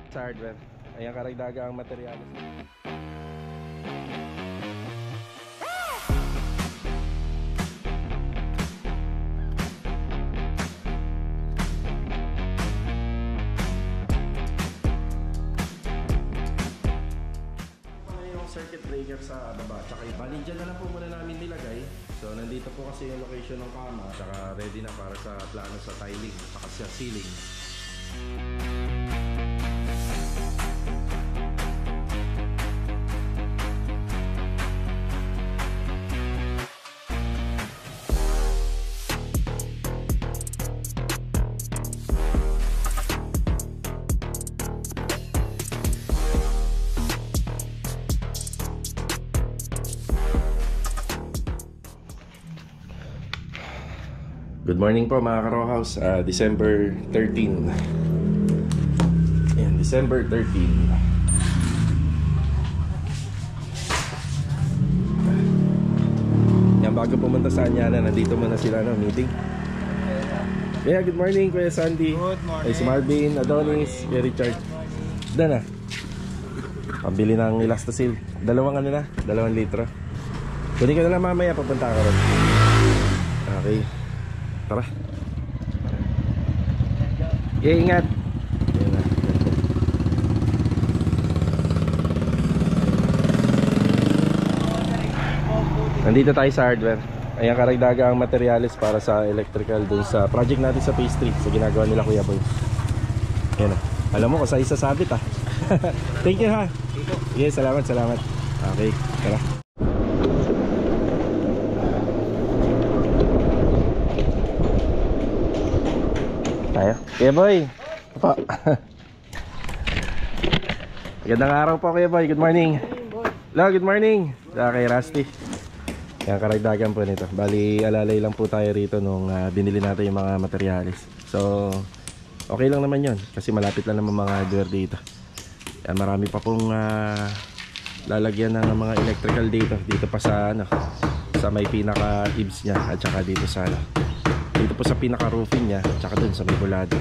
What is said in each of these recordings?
Sa hardware. Ayan, karagdagang materialis. Circuit breaker sa baba, tsaka bali dyan na lang po muna namin nilagay. So nandito po kasi yung location ng kama, tsaka ready na para sa plano sa tiling, tsaka sa ceiling. Good morning po mga ka-Row House. December 13. Ayan, December 13. Yan, bago pumunta sa Anyana, nandito muna sila no, meeting. Yeah, good morning Kuya Sandy. Good morning. Ay, si Marvin, Adonis, Kuya Richard. Dana. Pambili ng Elastosil. Dalawang litro. Kunin ko na lang mamaya, papunta ka ron. Okay. Tara. Ingat. Nandito tayo sa hardware. Ayan, karagdagang materialis para sa electrical dun sa project natin sa Phase 3 sa ginagawa nila Kuya Boy. Ayan. Alam mo kung sa isa sabit ah. Thank you ha. Yes, salamat. Okay, tara. Tayo. Kuya Boy. Opo. Magandang araw po Kuya Boy. Good morning. Hello, good morning. Kay Rusty. Yan, karagdagan po nito. Bali, alalay lang po tayo rito nung binili natin yung mga materialis. So, okay lang naman yon kasi malapit lang naman mga hardware dito. Yan, marami pa pong lalagyan ng mga electrical dito pa sa sa may pinaka ibs niya at saka dito sa dito po sa pinaka roofing niya at saka dun sa may bulado.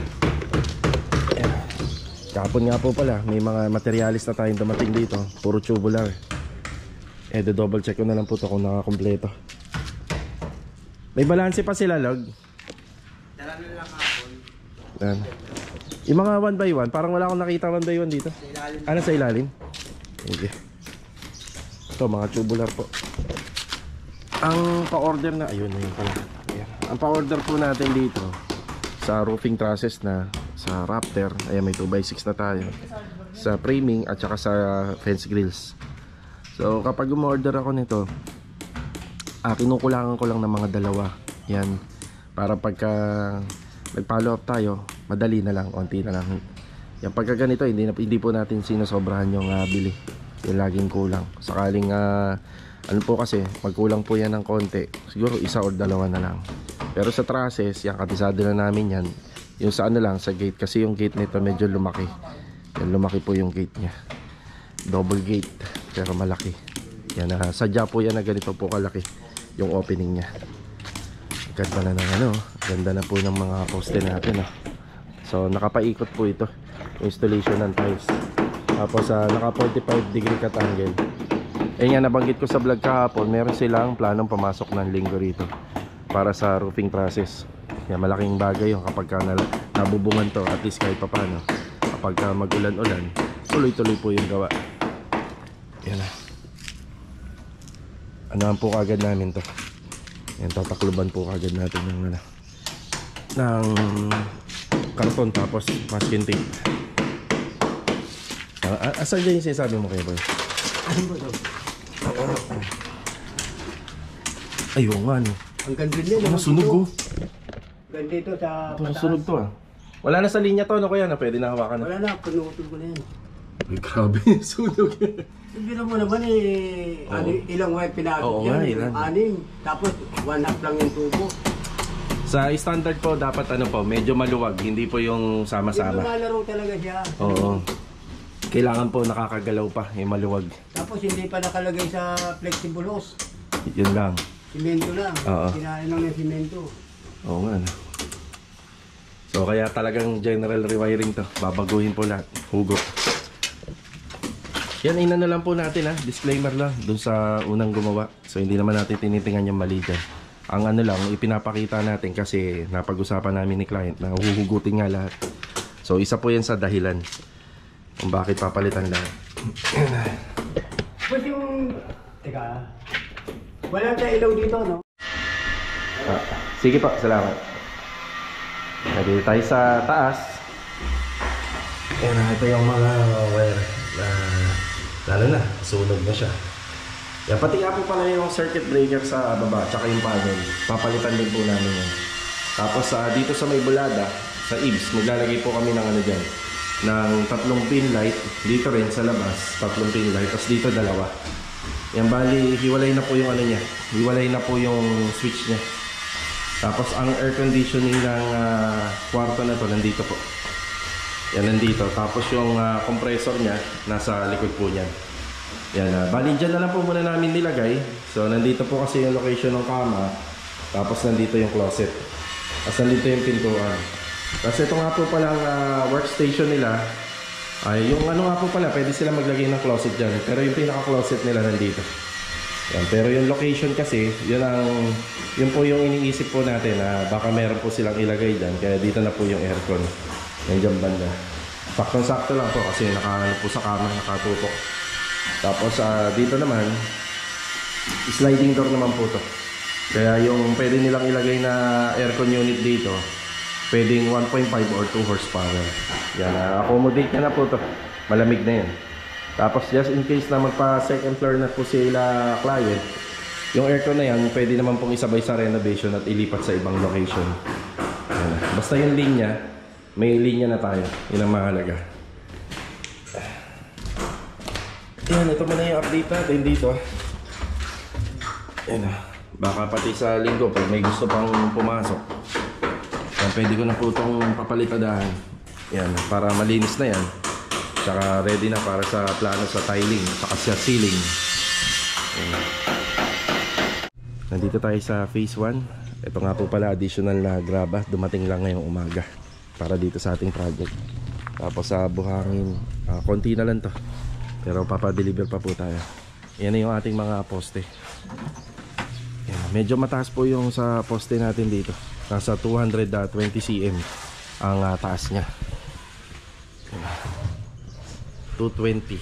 Kahapon nga po pala may mga materialis na tayong dumating dito, puro tubular. Double check ko na lang po to kung nakakompleto. May balanse pa sila, Log. Dala na lang hapon. Yan. Yung mga 1x1, parang wala akong nakita 1x1 dito. Sa ilalim. Ano sa ilalim? Okay. Ito, mga tubular po. Ang pa-order na, ayun pala. Ayan. Ang pa-order po natin dito sa roofing trusses na sa Raptor, ayan, may 2x6 na tayo. Sa framing at saka sa fence grills. So kapag umorder ako nito, kinukulangan ko lang ng mga dalawa. Yan, para pagka nag-follow up tayo, madali na lang, konti na lang. Yan, pagka ganito, hindi po natin sinosobrahan yung bili. Yung laging kulang. Sakaling ano po kasi, magkulang po yan ng konti, siguro isa or dalawa na lang. Pero sa trusses, yan, katisado na namin yan. Yung sa lang, sa gate, kasi yung gate nito medyo lumaki. Yan, lumaki po yung gate nya. Double gate, pero malaki. Yan, sadya po yan na ganito po kalaki yung opening nya. Ganda na ng ganda na po ng mga poste natin. So nakapaikot po ito installation ng tiles. Tapos naka 45 degree cut angle. Nga, nabanggit ko sa vlog kahapon, meron silang planong pumasok ng linggo rito para sa roofing process. Yan, malaking bagay yung kapag nabubungan to, at least kahit papano. Kapag magulan-ulan, tuloy-tuloy po yung gawa. Yan na. Anahan po kagad namin to. Yan, tatakluban po kagad natin ng karton tapos masking tape. Asan dyan yung sinasabi mo kayo, boy? Ano ba ito? Ayun nga, no. Ang ganda niya. Ano, sunog ko. Ganda ito sa pataas. Sunog to Wala na sa linya to, ano kaya na? Pwede na hawakan na. Wala na, pinutol ko na yan. Ay, grabe, sunog yan. Biro mo naman ilang wipe pinakit Oo yan. nga, ilan. 6. Tapos 1 half lang yung tubo. Sa standard po, dapat medyo maluwag. Hindi po yung Hindi sama-sama. lumalaro talaga siya. Oo. Kailangan po nakakagalaw pa, yung maluwag. Tapos hindi pa nakalagay sa flexible hose. Yun lang. Simento lang. Oo. Kinain lang ng simento. Oo nga, no. So kaya talagang general rewiring to. Babaguhin po lahat. Hugot. Yan, ina na lang po natin ha. Disclaimer lang dun sa unang gumawa. So hindi naman natin tinitingnan yung mali dyan. Ang ano lang, ipinapakita natin kasi napag-usapan namin ni client na huhugutin nga lahat. So isa po yan sa dahilan kung bakit papalitan lahat. Ba't yung... Teka. Wala tayong ilaw dito, no? Sige po, salamat. Nandito tayo sa taas. Ayan, ito yung mga wire na lalo na, sunog na siya. Yan, pati nga po pala yung circuit breaker sa baba, tsaka yung panel. Papalitan din po namin yan. Tapos dito sa may bulada, sa eaves, maglalagay po kami ng ano dyan, ng 3 pin light. Dito rin sa labas, 3 pin light. Tapos dito 2. Yan, bali, hiwalay na po yung ano niya. Hiwalay na po yung switch niya. Tapos ang air conditioning ng kwarto na to nandito po. Yan, nandito. Tapos yung compressor niya nasa likod po niyan. Yan, bali dyan na lang po muna namin nilagay. So nandito po kasi yung location ng kama. Tapos nandito yung closet. Tapos nandito yung pintuan. Kasi ito nga po palang workstation nila. Ay, yung ano nga po pala, pwede sila maglagay ng closet dyan. Pero yung pinaka-closet nila nandito. Yan, pero yung location kasi, yun po yung iniisip po natin na baka meron po silang ilagay dyan. Kaya dito na po yung aircon. Yan dyan banda. Saktong-sakto lang po kasi nakaano po sa kama, nakatutok. Tapos dito naman, sliding door naman po to. Kaya yung pwede nilang ilagay na aircon unit dito, pwedeng 1.5 or 2 horsepower. Yan, accommodate na po to. Malamig na yan. Tapos just in case na magpa second floor na po sila client, yung aircon na yan, pwede naman pong isabay sa renovation at ilipat sa ibang location. Yan. Basta yung linya, may linya na tayo. Yun ang mahalaga. Yan, ito muna yung update natin dito. Yan, baka pati sa linggo pag may gusto pang pumasok, yan, pwede ko na po itong papalitadahan. Yan, para malinis na yan. Tsaka ready na para sa plano sa tiling, saka sa ceiling. Yan. Nandito tayo sa phase 1. Ito nga po pala additional na graba. Dumating lang ngayong umaga para dito sa ating project. Tapos sa buhangin, konti na lang to. Pero papadeliver pa po tayo. Yan na yung ating mga poste. Yan. Medyo mataas po yung sa poste natin dito. Nasa 220 cm ang taas nya. 220.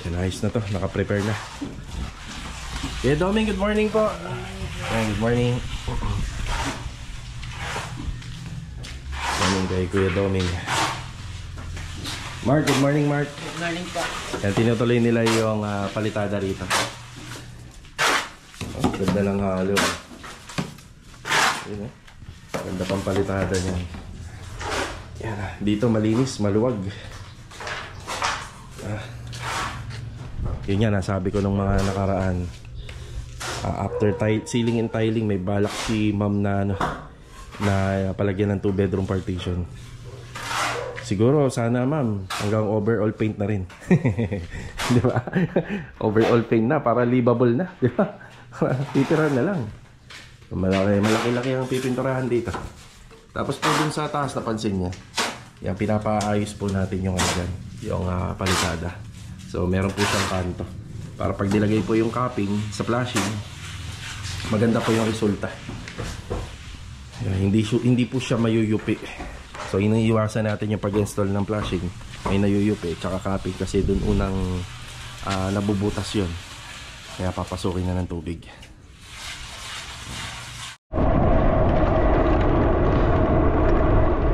Yan, ayos na to. Naka-prepare na. Kuya Doming, good morning po. Yan, good morning. Morning kay Kuya Doming. Mark, good morning Mark. Good morning po. Yan, tinutuloy nila yung palitada rito. Oh, ganda ng halo. Yun, ganda pang palitada niyan. Yan, dito malinis, maluwag. Yun nga, nasabi ko nung mga nakaraan. After ceiling and tiling, may balak si ma'am na, na palagyan ng 2-bedroom partition. Siguro sana ma'am hanggang overall paint na rin. Di ba? Overall paint na para livable na, di ba? Titira na lang. Malaki-laki ang pipinturahan dito. Tapos po dun sa taas napansin niya, yan, pinapaayos po natin yung ano dyan, yung palitada. So meron po siyang kanto para pag nilagay po yung capping sa flashing, maganda po yung resulta. Yan, hindi po siya mayuyupi. So iniiwasan natin yung pag-install ng flashing, may nayuyupi tsaka capping kasi dun unang nabubutas yun. Kaya papasukin na ng tubig.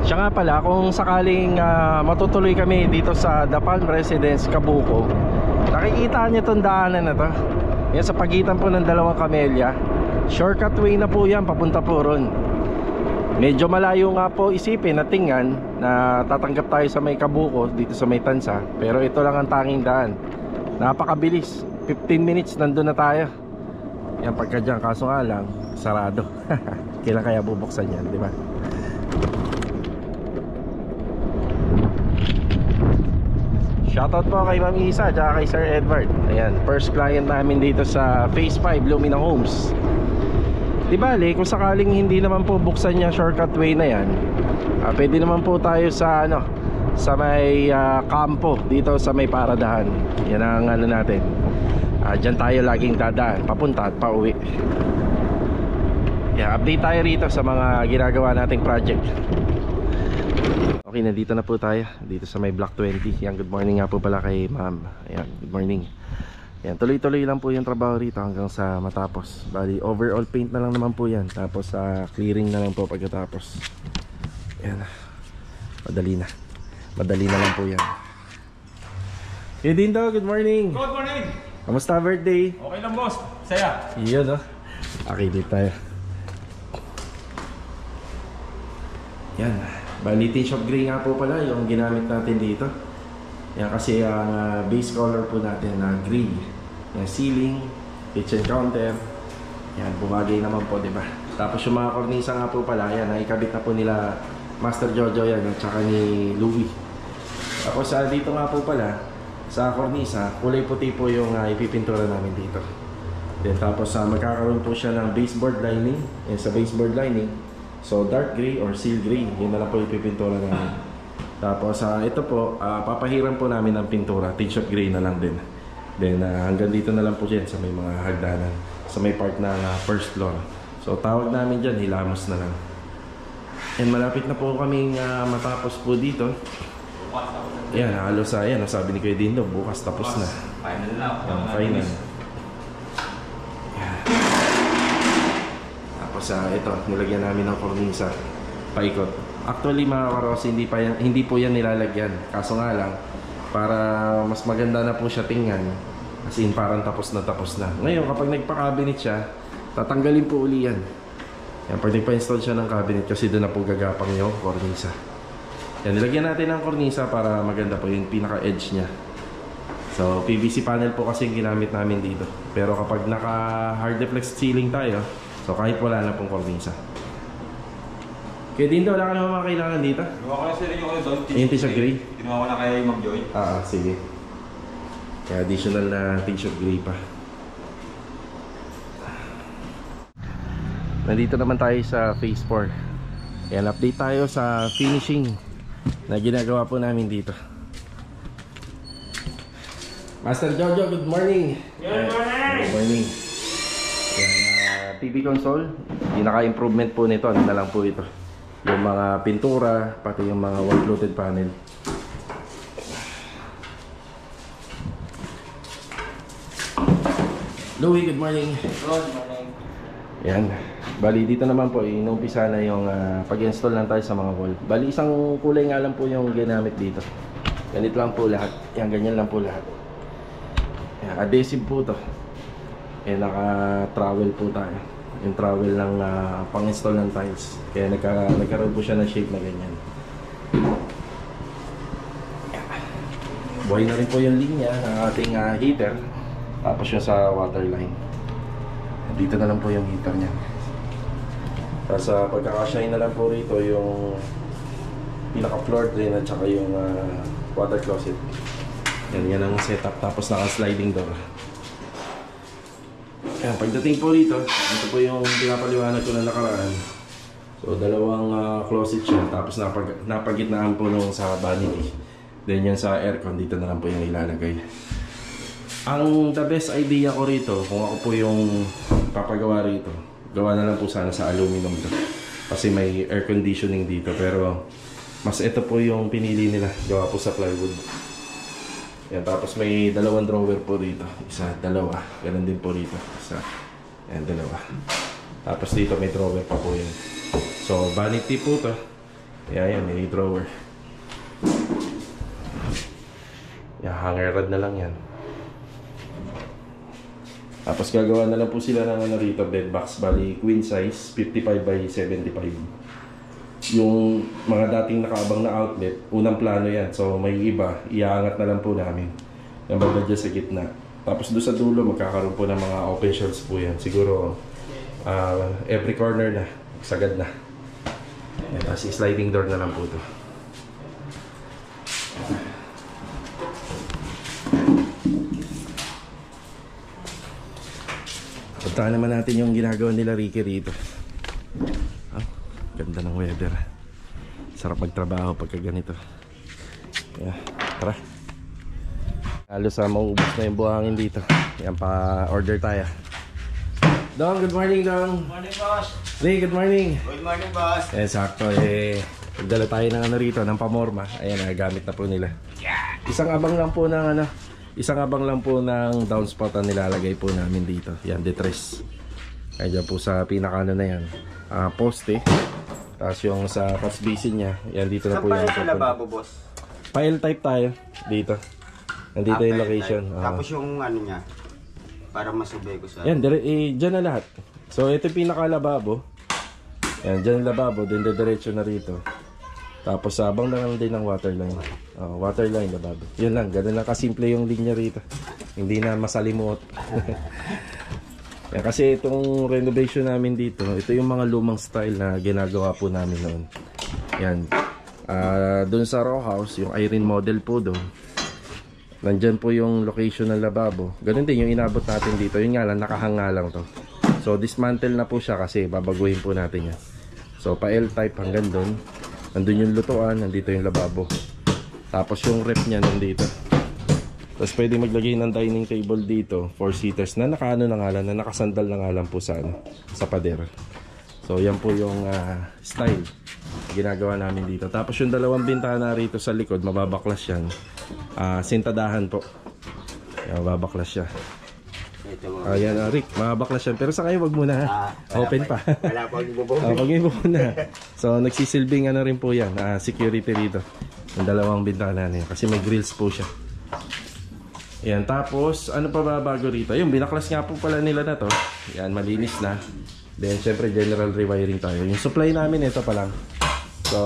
Siya nga pala, kung sakaling matutuloy kami dito sa The Palm Residence, Cabuco, nakikita niyo itong daanan na to. Yan sa pagitan po ng dalawang kamelya. Shortcut way na po yan, papunta po ron. Medyo malayo nga po isipin na tingnan na tatanggap tayo sa may Cabuco, dito sa may Tansa. Pero ito lang ang tanging daan. Napakabilis, 15 minutes nandun na tayo. Yan pagka dyan, kaso nga lang sarado. Kailan kaya bubuksan yan, di ba? Shoutout po kay Ma'am Isa at kay Sir Edward. Ayan, first client namin dito sa Phase 5 Lumina Homes. Di bale, kung sakaling hindi naman po buksan yung shortcut way na yan, pwede naman po tayo sa ano, sa may kampo dito sa may paradahan. Yan ang ano natin. Diyan tayo laging dadaan, papunta at pauwi. Update tayo rito sa mga ginagawa nating project. Okay, nandito na po tayo dito sa may block 20. Yan, good morning nga po pala kay ma'am. Ayan, good morning. Yan, tuloy-tuloy lang po yung trabaho rito hanggang sa matapos. Bali, overall paint na lang naman po yan. Tapos clearing na lang po pagkatapos. Yan, madali na. Madali na lang po yan. Hey Dindo, good morning. Good morning. Kamusta birthday? Okay lang boss, saya. Iyon, no? Okay, dito tayo. Yan, bali tinshop gray nga po pala yung ginamit natin dito. Yan kasi ang base color po natin na gray. Yan, ceiling, kitchen counter. Yan, bumagay naman po, di ba? Tapos yung mga kornisa nga po pala, yan, naikabit na po nila Master Jojo yan at saka ni Louie. Tapos dito nga po pala sa kornisa, kulay puti po yung ipipintura namin dito. Then tapos magkakaroon po siya ng baseboard lining. Yan, sa baseboard lining, so dark gray or seal gray, yun na lang po ipipintura namin. Tapos ito po, papahiram po namin ng pintura, tinshop gray na lang din. Then hanggang dito na lang po yan sa may mga hagdanan, sa may part ng first floor. So tawag namin dyan, hilamos na lang. And malapit na po kaming matapos po dito. Yan, halos yan, sabi ni Kuya Dindo, bukas tapos na. Final na. Final. Yan. Tapos ito, nilagyan namin ng kornisa, paikot. Actually mga karos, hindi po yan nilalagyan. Kaso nga lang, para mas maganda na po siya tingnan, as in parang tapos na tapos na. Ngayon kapag nagpa-cabinet siya, tatanggalin po uli yan. Yan, pag nagpa-install siya ng cabinet, kasi doon na po gagapang yung kornisa. Yan, nilagyan natin ng kornisa para maganda po yung pinaka-edge niya. So PVC panel po kasi yung ginamit namin dito. Pero kapag naka hard deflex ceiling tayo, so kahit wala na pong kornisa. Kaya din daw, wala ka naman mga kailangan dito? Ginawa ko na sila yung doon. Yung t-shirt gray? Ginawa ko na kay Ma'am Joy. Sige. Kaya additional na t-shirt gray pa. Nandito naman tayo sa phase 4. Ayan, update tayo sa finishing na ginagawa po namin dito. Master Jojo, good morning! Good morning! Good morning! Ayan, TV console, pinaka-improvement po nito, ano na lang po ito, yung mga pintura, pati yung mga wall-fluted panel. Louie, good morning! Good morning. Yan, bali dito naman po, inumpisa na yung pag-install lang tayo sa mga wall. Bali isang kulay nga lang po yung ginamit dito. Ganito lang po lahat, yan, ganyan lang po lahat. Yan, adhesive po to. Yan, naka-trowel po tayo. Yung trowel ng pang-install ng tiles. Kaya nagkaroon po siya ng shape na ganyan. Buhay na rin po yung linya ng ating heater. Tapos yung sa water line. Dito na lang po yung heater niya. Tapos pagkakashine na lang po rito yung pinaka-floor drain at saka yung water closet. Yan ang setup. Tapos naka-sliding door. Ayan, pagdating po rito, ito po yung pinapaliwanag ko na nakaraan. So dalawang closet siya. Tapos napagitnaan po nung sa vanity. Then yan sa aircon, dito na lang po yung ilalagay. Ang the best idea ko rito, kung ako po yung papagawa rito, gawa na lang po sana sa aluminum to. Kasi may air conditioning dito. Pero mas ito po yung pinili nila, gawa po sa plywood. Yan, tapos may dalawang drawer po dito. Isa, dalawa. Ganun din po rito. Isa, yan, dalawa. Tapos dito may drawer pa po yun. So vanity po to. Yan, may drawer. Yan, hanger rod na lang yan. Tapos gagawa na lang po sila ng ano rito, bed box. Bali queen size, 55 by 75. Yung mga dating nakaabang na outlet, unang plano yan. So may iba, iaangat na lang po namin. Yung banda dyan sa gitna. Tapos doon sa dulo, magkakaroon po ng mga open shelves po yan. Siguro every corner na, sagad na. Tapos sliding door na lang po ito. Puntahan naman natin yung ginagawa nila Ricky rito. Ganda ng weather. Sarap magtrabaho pagka ganito. Yeah, tara. Halos maubos na yung buhangin dito. Yan, pa-order tayo. Dong, good morning, Dong. Good morning, boss. Ray, good morning. Good morning, boss. Sakto nagdala tayo ng ano rito, ng pamorma. Ayan, nagamit na po nila. Isang abang lang po ng downspout ang nilalagay po namin dito. Yan, detres. Kaya dyan po sa pinakano na yan, poste. Tapos yung sa catch basin niya, yan dito na po yan. Saan pa lababo, boss? Pile type tayo dito. Nandito yung location. Tapos yung ano niya, para masubay ko sa... Yan, dyan na lahat. So ito yung pinaka-lababo. Yan, dyan yung lababo, then diretso na rito. Tapos sabang na lang din ng waterline. Waterline, lababo. Yun lang, ganun lang kasimple yung linya rito. Hindi na masalimuot. Yan, kasi itong renovation namin dito, ito yung mga lumang style na ginagawa po namin noon. Yan. Doon sa row house, yung Irene model po doon. Nandyan po yung location ng lababo. Ganun din yung inabot natin dito. Yun nga lang, nakahanga lang to. So dismantle na po siya kasi babaguhin po natin yan. So pa L-type hanggang doon. Nandun yung lutuan, nandito yung lababo. Tapos yung rep niya nandito. Tapos pwede maglagay ng dining table dito, 4-seaters na nakaano na nga lang, na nakasandal na nga lang po sa, sa pader. So yan po yung style ginagawa namin dito. Tapos yung dalawang bintana rito sa likod, mababaklas yan. Sintadahan po. Yan, mababaklas siya. Ayan, Rick, mababaklas yan. Pero sa kayo, wag muna ha. Open pa. Wala pa magbubuhin. Pag ibo muna. So nagsisilbing ano rin po yan, security rito. Yung dalawang bintana niya. Kasi may grills po siya. Ayan, tapos ano pa ba bago rito? Yung binaklas nga po pala nila na to. Yan, malinis na. Then syempre general rewiring tayo. Yung supply namin ito pa lang. So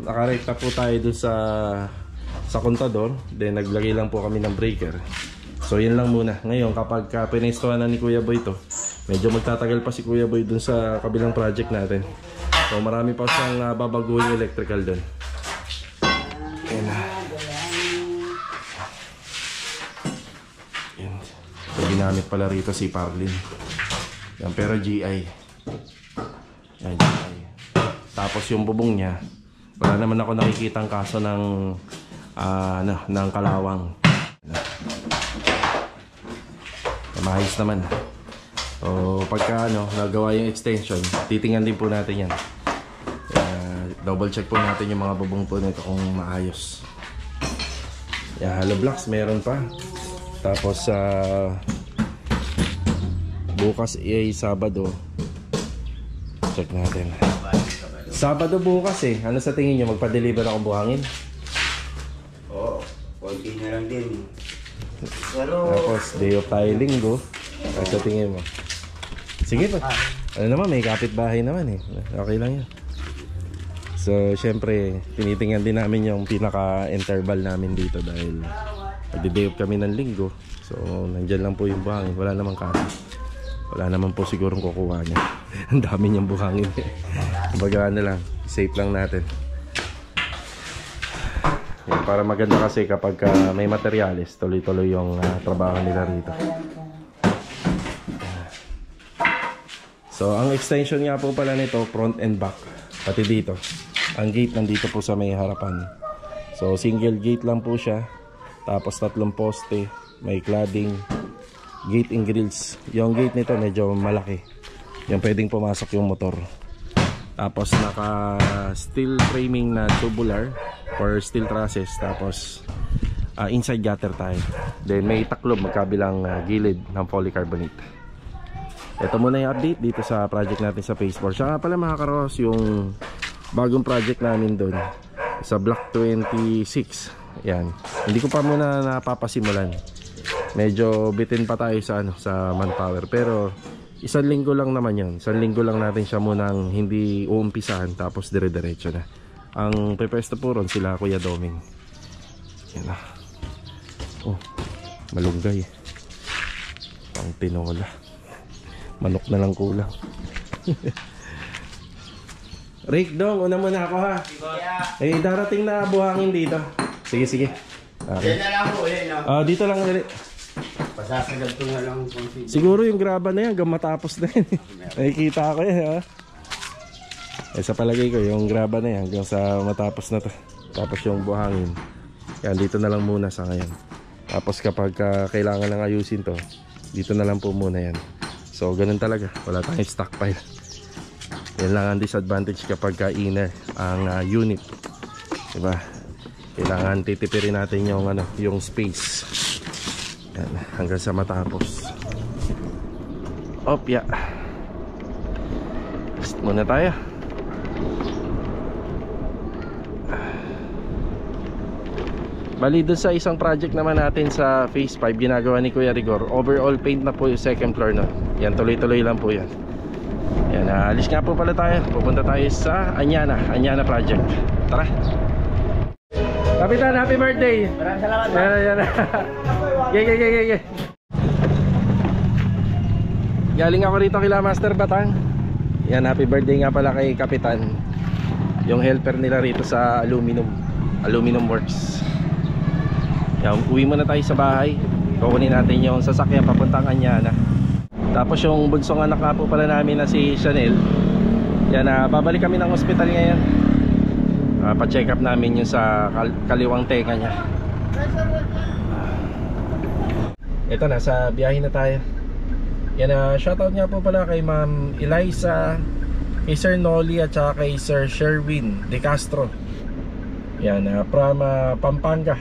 nakarekta po tayo dun sa kontador. Then naglagay lang po kami ng breaker. So yun lang muna. Ngayon kapag pinestuhan na ni Kuya Boy to, medyo magtatagal pa si Kuya Boy dun sa kabilang project natin. So marami pa siyang babaguhin electrical dun. Ayan. Ayan. So ginamit pala rito si Parlin. Yan, pero GI. Yan, GI. Tapos yung bubong niya, wala naman ako nakikitang kaso ng ng kalawang. Maayos naman. So pagka nagawa yung extension, titingnan din po natin yan. Double check po natin yung mga bubong po nito kung maayos. Hollow blocks meron pa. Tapos bukas Sabado. Check natin. Sabado bukas ano sa tingin nyo? Magpa-deliver akong buhangin? Oo, konti na lang din. Pero... Tapos day off tayo Linggo. Ano sa tingin mo? Sige pa. Ano naman, may kapitbahay naman okay lang yan. So syempre tinitingnan din namin yung pinaka-interval namin dito dahil magdi-day off kami ng Linggo. So nandyan lang po yung buhangin. Wala namang kaso. Wala naman po sigurong kukuha niya. Ang dami niyang buhangin. Kumbaga lang, safe lang natin. Yan, para maganda kasi kapag may materialis, tuloy-tuloy yung trabaho nila rito. So ang extension nga po pala nito, front and back. Pati dito. Ang gate nandito po sa may harapan. So single gate lang po siya. Tapos 3 poste, may cladding, gate and grills. Yung gate nito medyo malaki. Yung pwedeng pumasok yung motor. Tapos naka steel framing na tubular or steel trusses. Tapos inside gutter tayo. Then may taklob magkabilang gilid ng polycarbonate. Ito muna yung update dito sa project natin sa Phase 4. Saka pala mga karos, yung bagong project namin doon sa Block 26. Yan. Hindi ko pa muna napapasimulan. Medyo bitin pa tayo sa manpower. Pero 1 linggo lang naman yun. 1 linggo lang natin siya munang hindi uumpisahan. Tapos dire-diretso na. Ang pepesto po ron sila Kuya Doming. Yan na. Oh, malunggay. Pang tinola. Manok na lang kulang. Rick, Dong, una muna ako ha. Darating na buhangin dito. Sige. Yan na lang po, dito lang ulit. Pasasagad ko na lang kung sige. Siguro yung graba na yan, hanggang matapos na yan. Nakikita ko yan, ha? Sa palagay ko, yung graba na yan, hanggang sa matapos na to. Tapos yung buhangin. Yan, dito na lang muna sa ngayon. Tapos kapag kailangan lang ayusin to, dito na lang po muna yan. So, ganun talaga. Wala tayong stockpile. Yan lang ang disadvantage kapag inner ang unit. Diba? Kailangan titipirin natin yung, yung space. Yan, hanggang sa matapos. Opya. Rest muna tayo. Bali dun sa isang project naman natin sa phase 5 ginagawa ni Kuya Rigor, overall paint na po yung second floor na. Yan, tuloy-tuloy lang po yan. Yan, alis nga po pala tayo. Pupunta tayo sa Anyana project. Tara. Kapitan, happy birthday. Maraming salamat. Yan. Ge. Galing ako rito kila Master Batang. Yan, happy birthday nga pala kay Kapitan. Yung helper nila rito sa aluminum works. Yan, uwi muna tayo sa bahay. Kukunin natin yung sasakyan papuntang Anyana. Tapos yung bunsong anak nga po pala namin na si Chanel. Yan, babalik kami ng ospital ngayon. Pa-check up namin yung sa kaliwang tenga niya. Ito na, sa biyahe na tayo. Yan, shoutout nga po pala kay Ma'am Eliza, kay Sir Nolly at saka kay Sir Sherwin De Castro. Yan, from Pampanga,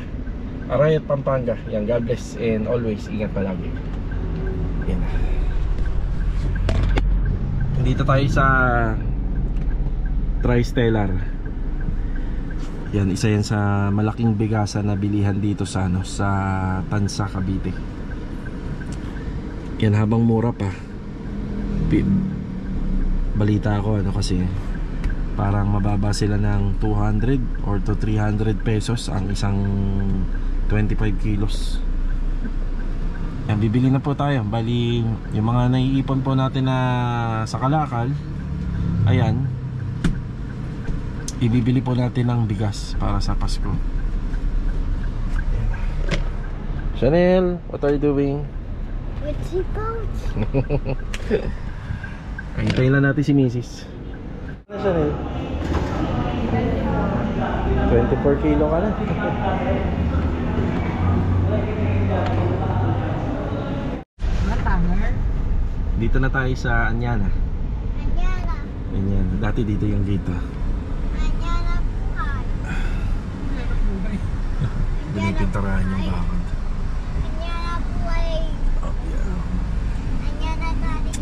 Arayat, Pampanga. Yan, God bless and always ingat palagi. Yan. Dito tayo sa Tri-Stellar. Yan, isa yan sa malaking bigasan na bilihan dito sa sa Tansa, Cavite. Yan, habang mura pa. Balita ko kasi parang mababa sila ng 200 or to 300 pesos ang isang 25 kilos. Yan, bibili na po tayo. Bali, yung mga naiipon po natin na sa kalakal, ayan, ibibili po natin ng bigas para sa Pasko. Chanel, what are you doing? What's he about? Hintayin lang natin si Mrs. Ano, Chanel? 24 kilo ka na. Dito na tayo sa Anyana. Anyana. Dati dito yung gate. Binipinturahan yung bakod. Oh,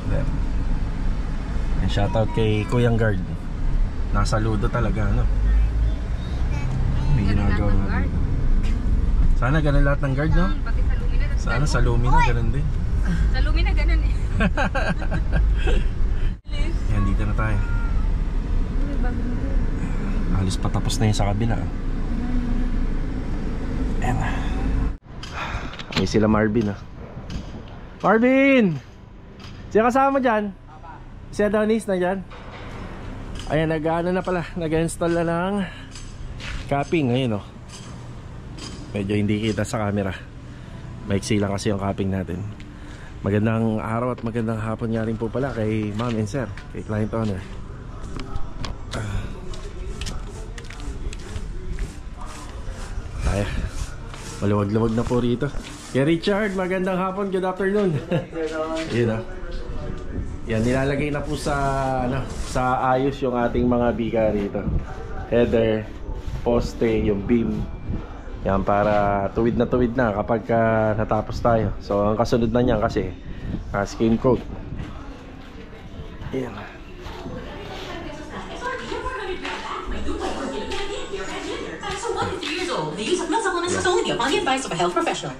yeah. And shoutout kay Kuyang Guard. Nasa ludo talaga, ano? May ginagawa na. Sana ganun lahat ng guard, no? Pati sa Lumina. Sana sa Lumina, ganun din. Sa Lumina, ganun eh. Yan, dito na tayo. Halos patapos na yun sa kabila. Ayan. May sila Marvin, Marvin! Sino kasama mo dyan? Si Adonis na dyan? Ayan, nag-ano na pala, nag-install na ng capping ngayon, Medyo hindi kita sa camera. Maiksi lang kasi yung capping natin. Magandang araw at magandang hapon nga rin po pala kay Ma'am and Sir, kay client owner. Ay, maluwag-luwag na po rito. Kay Richard, magandang hapon, good afternoon. Yun, yan, nilalagay na po sa sa ayos yung ating mga biga rito. Header, poste, yung beam. Yan, para tuwid na kapag natapos tayo. So ang kasunod na niyan kasi skim coat. Yan. The use of milk supplements is only upon the advice of a health professional.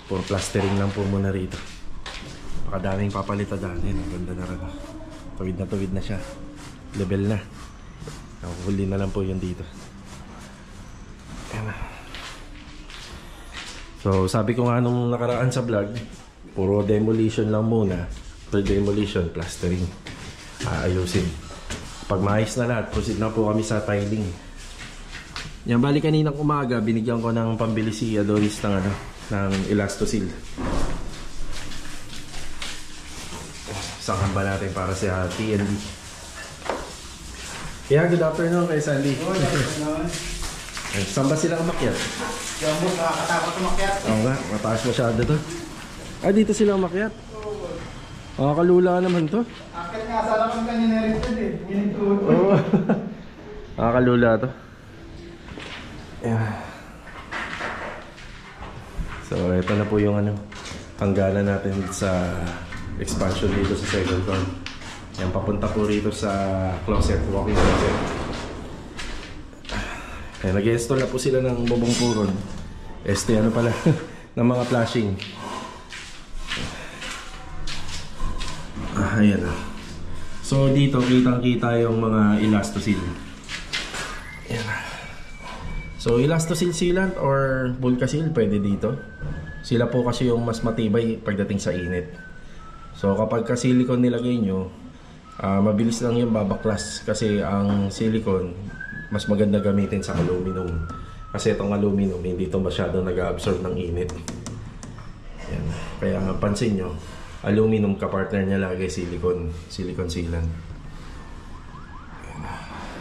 Puro plastering lang po muna rito. Pakadaming papalitadanin. Ang ganda na rin. Tuwid na siya. Level na. Nakuhuli na lang po yun dito. Ayan. So sabi ko nga nung nakaraan sa vlog, puro demolition lang muna. After demolition, plastering. Ayusin. Pag maayos na lahat, proceed na po kami sa tiling. Yan, bali kaninang umaga binigyan ko ng pambili si Adonis ng ng Elastosil. Sangkan ba natin para sa TND. Yeah, good afternoon kay Sandy. Saan ba sila umakyat? Yung boss, nakakatakot umakyat. Oo nga, mataas masyado to. Ah, dito sila umakyat? Nakakalula naman to. Akit nga sa laman kanina rin eh. Ginituod. Oo. Nakakalula to. Yeah. So, ito na po yung hangganan natin sa expansion dito sa second floor. Yan, papunta po rito sa closet, walk-in closet. Ayan, nag-install na po sila ng bubong puron. Ano pala, ng mga flashing. Ayan na. So dito, kitang-kita yung mga Elastosil. Ayan na. So Elastosil sealant or Vulcasil, pwede dito. Sila po kasi yung mas matibay pagdating sa init. So kapag ka silicone nilagay nyo, mabilis lang yung babaklas. Kasi ang silicone, mas maganda gamitin sa aluminum. Kasi itong aluminum, hindi ito masyadong nag-absorb ng init. Yan. Kaya pansin nyo, aluminum kapartner niya lagi silicone sealant. Yan.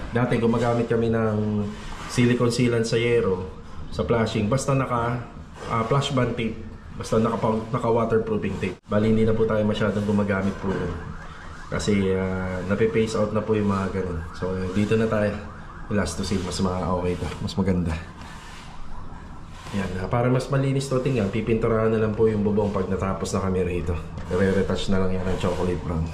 Dati gumagamit kami ng silicone sealant sa yero, sa flashing, basta flash band tape, basta naka waterproofing tape. Bali hindi na po tayo masyadong gumagamit po yun. Kasi nape-phase out na po yung mga ganun. So dito na tayo. Elastosil, mas okay ito, mas maganda. Yan, para mas malinis to tingnan, pipinturahan na lang po yung bubong pag natapos na kami rito. Re-retouch na lang yan ng chocolate brown.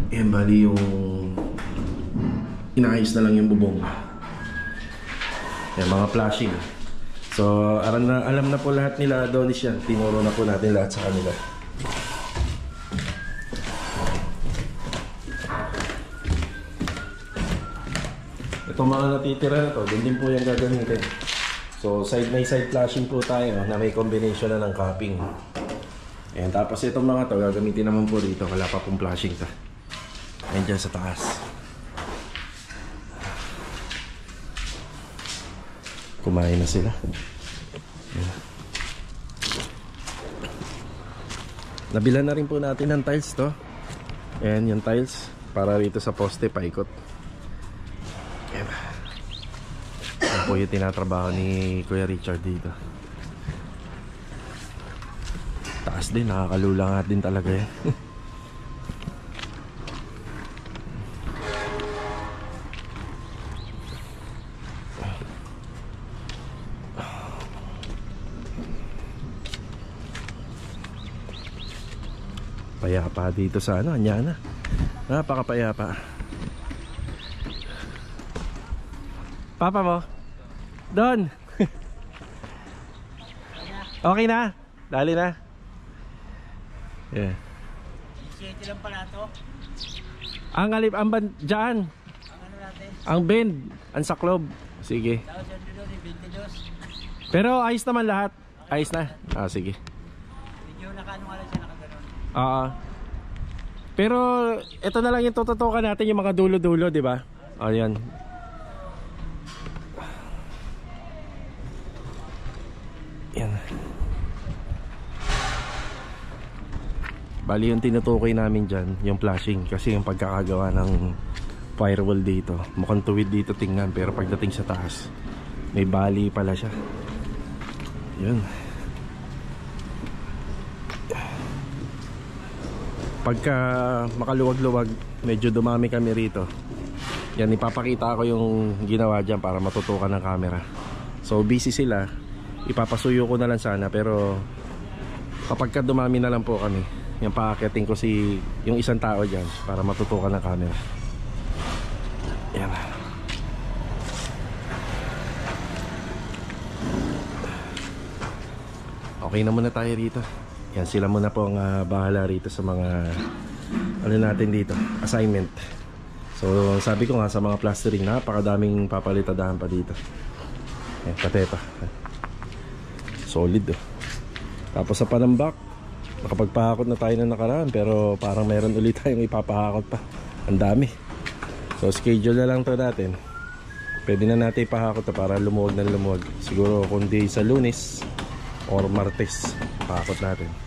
Yan, bali yung inaayos na lang yung bubong. Yan, mga flashing. So, alam na po lahat nila, Adonis yan. Tinuro na po natin lahat sa kanila. Itong mga natitira na to, din po yung gagamitin. So may side flashing po tayo na may combination na ng capping. Ayan, tapos itong mga to gagamitin naman po dito. Wala pa pong flashing ta. Ayan dyan sa taas. Kumain na sila. Ayan. Nabilan na rin po natin ng tiles to. Ayan yung tiles para rito sa poste paikot. Yan po yung tinatrabaho ni Kuya Richard dito. Taas din, nakakalula nga din talaga yan. Payapa dito sa Anyana. Napakapayapa. Papa mo? Don! Okay na? Dali na? Yeah. Siyete lang pala ito. Ang band dyan. Ang ano natin? Ang bend. Ang saklob. Sige. Tapos yan doon, 22. Pero ayos naman lahat. Ayos na? Ah, sige. Medyo nakaano nga lang siya, nakaganon. Pero ito na lang yung tututukan natin, yung mga dulo-dulo, di ba? Ayan. Yan. Bali yung tinutukoy namin dyan, yung flashing. Kasi yung pagkakagawa ng firewall dito, mukhang tuwid dito tingnan, pero pagdating sa taas may bali pala siya. Yun. Pagka makaluwag-luwag, medyo dumami kami rito. Yan, ipapakita ko yung ginawa dyan para matutukan ng camera. So busy sila, ipapasuyo ko na lang sana, pero kapag ka dumami na lang po kami, yung paakyatin ko yung isang tao dyan para matutukan ng camera. Yan. Okay na muna tayo rito. Yan, sila muna po ang bahala rito sa mga ano natin dito, assignment. So sabi ko nga sa mga plastering, napakadaming papalitadahan pa dito. Yan, pate pa. Solid oh. Tapos sa panambak, nakapagpahakot na tayo na nakaraan, pero parang meron ulit tayong ipapahakot pa. Ang dami. So schedule na lang to natin. Pwede na natin ipahakot to para lumuwag na lumuwag. Siguro kundi sa Lunes or Martes, pakakot natin.